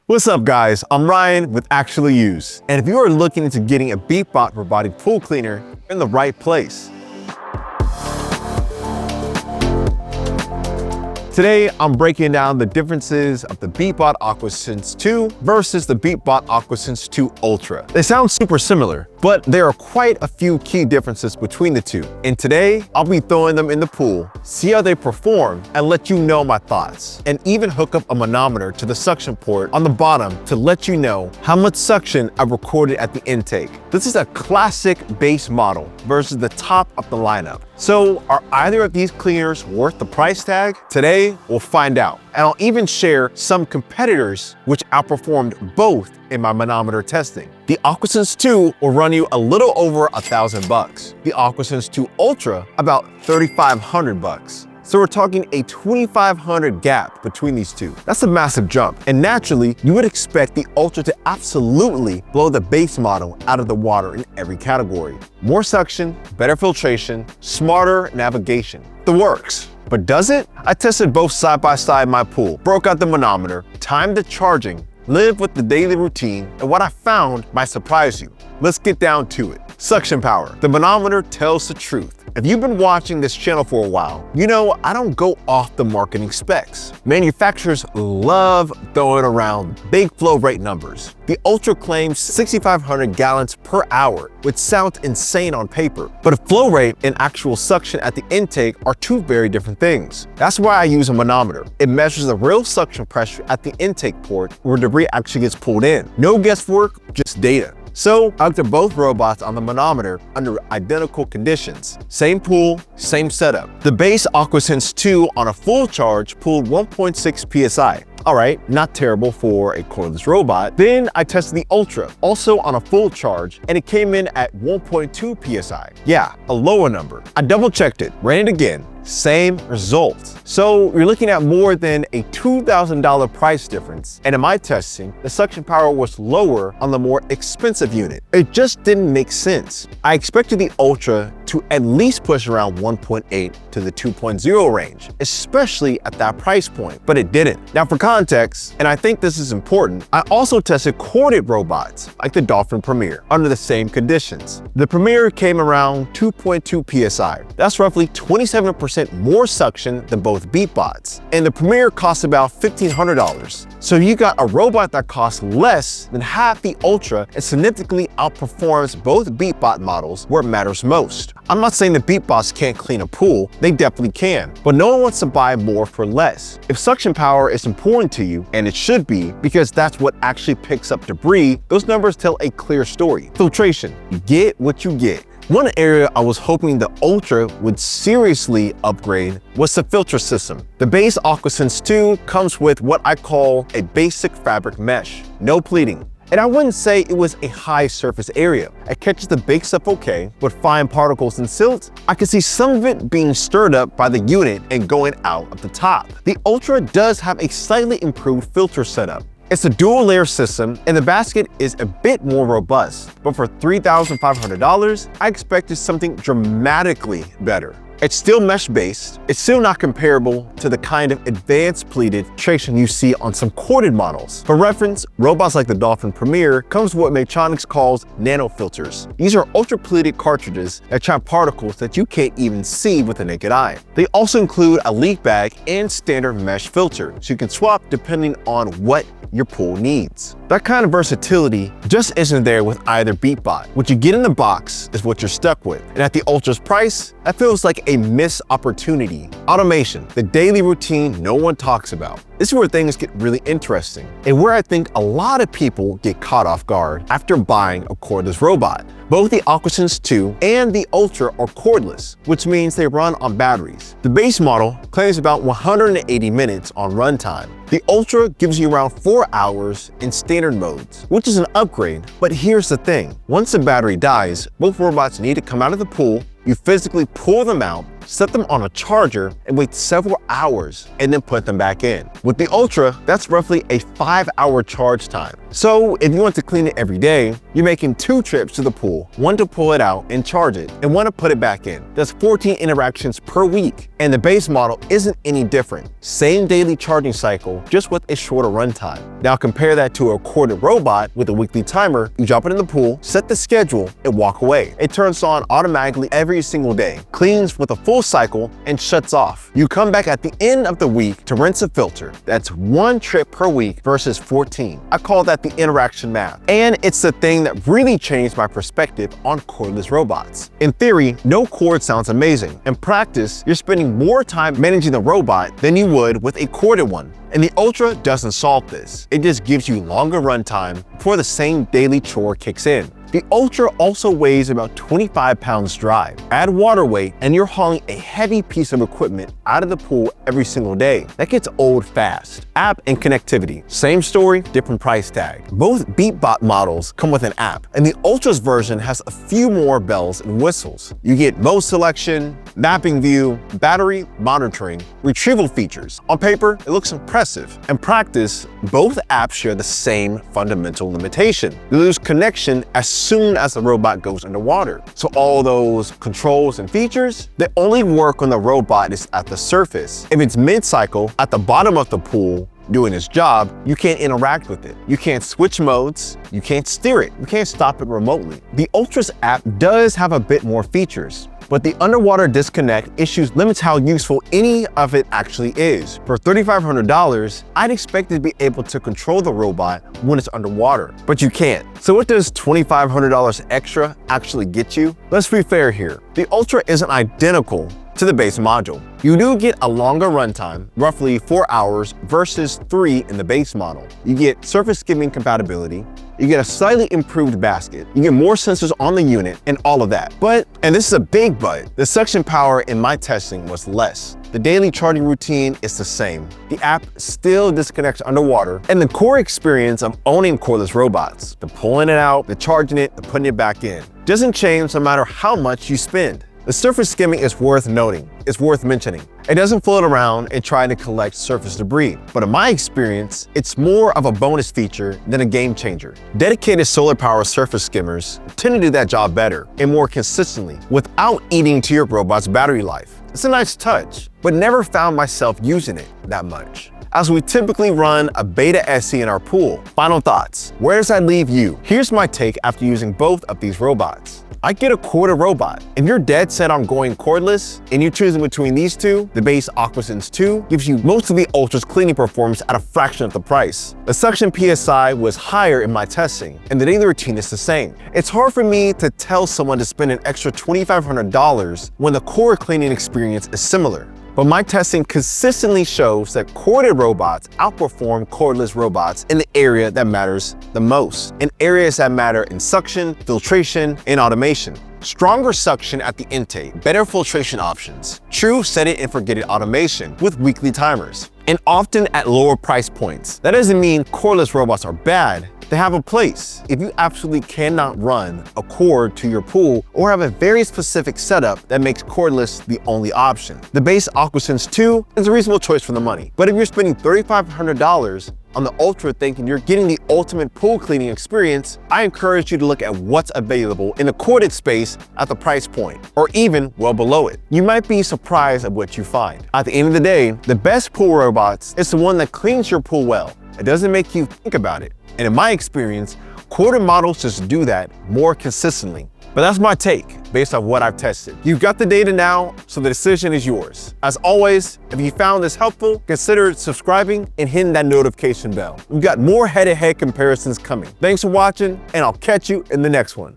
What's up guys, I'm Ryan with ActuallyUsed, and if you are looking into getting a Beatbot robotic pool cleaner, you're in the right place. Today, I'm breaking down the differences of the Beatbot AquaSense 2 versus the Beatbot AquaSense 2 Ultra. They sound super similar, but there are quite a few key differences between the two. And today, I'll be throwing them in the pool, see how they perform, and let you know my thoughts. And even hook up a manometer to the suction port on the bottom to let you know how much suction I've recorded at the intake. This is a classic base model versus the top of the lineup. So are either of these cleaners worth the price tag? Today, we'll find out. And I'll even share some competitors which outperformed both in my manometer testing. The AquaSense 2 will run you a little over $1,000. The AquaSense 2 Ultra, about $3,500. So we're talking a $2,500 gap between these two. That's a massive jump. And naturally, you would expect the Ultra to absolutely blow the base model out of the water in every category. More suction, better filtration, smarter navigation. The works. But does it? I tested both side by side in my pool, broke out the manometer, timed the charging, lived with the daily routine, and what I found might surprise you. Let's get down to it. Suction power. The manometer tells the truth. If you've been watching this channel for a while, you know I don't go off the marketing specs. Manufacturers love throwing around big flow rate numbers. The Ultra claims 6,500 gallons per hour, which sounds insane on paper. But a flow rate and actual suction at the intake are two very different things. That's why I use a manometer. It measures the real suction pressure at the intake port where debris actually gets pulled in. No guesswork, just data. So I looked at both robots on the manometer under identical conditions. Same pool, same setup. The base AquaSense 2 on a full charge pulled 1.6 psi. All right, not terrible for a cordless robot. Then I tested the Ultra, also on a full charge, and it came in at 1.2 psi. Yeah, a lower number. I double checked it, ran it again. Same results. So you're looking at more than a $2,000 price difference. And in my testing, the suction power was lower on the more expensive unit. It just didn't make sense. I expected the Ultra to at least push around 1.8 to the 2.0 range, especially at that price point, but it didn't. Now for context, and I think this is important, I also tested corded robots like the Dolphin Premier under the same conditions. The Premier came around 2.2 psi. That's roughly 27% more suction than both Beatbots. And the Premier costs about $1,500. So you got a robot that costs less than half the Ultra and significantly outperforms both Beatbot models where it matters most. I'm not saying the Beatbots can't clean a pool, they definitely can, but no one wants to buy more for less. If suction power is important to you, and it should be, because that's what actually picks up debris, those numbers tell a clear story. Filtration, you get what you get. One area I was hoping the Ultra would seriously upgrade was the filter system. The base AquaSense 2 comes with what I call a basic fabric mesh, no pleating. And I wouldn't say it was a high surface area. It catches the big stuff okay, but fine particles and silt, I can see some of it being stirred up by the unit and going out of the top. The Ultra does have a slightly improved filter setup. It's a dual layer system and the basket is a bit more robust, but for $3,500, I expected something dramatically better. It's still mesh-based. It's still not comparable to the kind of advanced pleated filtration you see on some corded models. For reference, robots like the Dolphin Premier comes with what Medtronic calls nanofilters. These are ultra-pleated cartridges that trap particles that you can't even see with the naked eye. They also include a leak bag and standard mesh filter, so you can swap depending on what your pool needs. That kind of versatility just isn't there with either Beatbot. What you get in the box is what you're stuck with. And at the Ultra's price, that feels like a missed opportunity. Automation, the daily routine no one talks about. This is where things get really interesting and where I think a lot of people get caught off guard after buying a cordless robot. Both the AquaSense 2 and the Ultra are cordless, which means they run on batteries. The base model claims about 180 minutes on runtime. The Ultra gives you around 4 hours in standard modes, which is an upgrade, but here's the thing. Once the battery dies, both robots need to come out of the pool, you physically pull them out, set them on a charger, and wait several hours, and then put them back in. With the Ultra, that's roughly a 5-hour charge time. So if you want to clean it every day, you're making 2 trips to the pool, one to pull it out and charge it, and one to put it back in. That's 14 interactions per week, and the base model isn't any different. Same daily charging cycle, just with a shorter runtime. Now compare that to a corded robot with a weekly timer. You drop it in the pool, set the schedule, and walk away. It turns on automatically every single day, cleans with a full cycle, and shuts off. You come back at the end of the week to rinse a filter. That's 1 trip per week versus 14. I call that the interaction math. And it's the thing that really changed my perspective on cordless robots. In theory, no cord sounds amazing. In practice, you're spending more time managing the robot than you would with a corded one. And the Ultra doesn't solve this. It just gives you longer runtime before the same daily chore kicks in. The Ultra also weighs about 25 pounds dry. Add water weight and you're hauling a heavy piece of equipment out of the pool every single day. That gets old fast. App and connectivity. Same story, different price tag. Both Beatbot models come with an app, and the Ultra's version has a few more bells and whistles. You get mode selection, mapping view, battery monitoring, retrieval features. On paper, it looks impressive. In practice, both apps share the same fundamental limitation. You lose connection as soon as the robot goes underwater. So all those controls and features, they only work when the robot is at the surface. If it's mid-cycle, at the bottom of the pool, doing its job, you can't interact with it. You can't switch modes, you can't steer it, you can't stop it remotely. The Ultra's app does have a bit more features, but the underwater disconnect issues limits how useful any of it actually is. For $3,500, I'd expect to be able to control the robot when it's underwater, but you can't. So what does $2,500 extra actually get you? Let's be fair here. The Ultra isn't identical to the base module. You do get a longer runtime, roughly 4 hours versus 3 in the base model. You get surface skimming compatibility, you get a slightly improved basket, you get more sensors on the unit, and all of that. But, and this is a big but, the suction power in my testing was less. The daily charging routine is the same. The app still disconnects underwater, and the core experience of owning cordless robots, the pulling it out, the charging it, the putting it back in, doesn't change no matter how much you spend. The surface skimming is worth noting. It's worth mentioning. It doesn't float around and try to collect surface debris, but in my experience, it's more of a bonus feature than a game changer. Dedicated solar power surface skimmers tend to do that job better and more consistently without eating to your robot's battery life. It's a nice touch, but never found myself using it that much, as we typically run a Beta SE in our pool. Final thoughts. Where does that leave you? Here's my take after using both of these robots. I get a corded robot. If you're dead set on going cordless and you're choosing between these two, the base AquaSense 2 gives you most of the Ultra's cleaning performance at a fraction of the price. The suction PSI was higher in my testing, and the daily routine is the same. It's hard for me to tell someone to spend an extra $2,500 when the core cleaning experience is similar. But my testing consistently shows that corded robots outperform cordless robots in the area that matters the most, in areas that matter in suction, filtration, and automation. Stronger suction at the intake, better filtration options, true set it and forget it automation with weekly timers, and often at lower price points. That doesn't mean cordless robots are bad. They have a place. If you absolutely cannot run a cord to your pool or have a very specific setup that makes cordless the only option, the base AquaSense 2 is a reasonable choice for the money. But if you're spending $3,500 on the Ultra thinking you're getting the ultimate pool cleaning experience, I encourage you to look at what's available in the corded space at the price point, or even well below it. You might be surprised at what you find. At the end of the day, the best pool robots is the one that cleans your pool well. It doesn't make you think about it. And in my experience, corded models just do that more consistently. But that's my take based on what I've tested. You've got the data now, so the decision is yours. As always, if you found this helpful, consider subscribing and hitting that notification bell. We've got more head-to-head comparisons coming. Thanks for watching, and I'll catch you in the next one.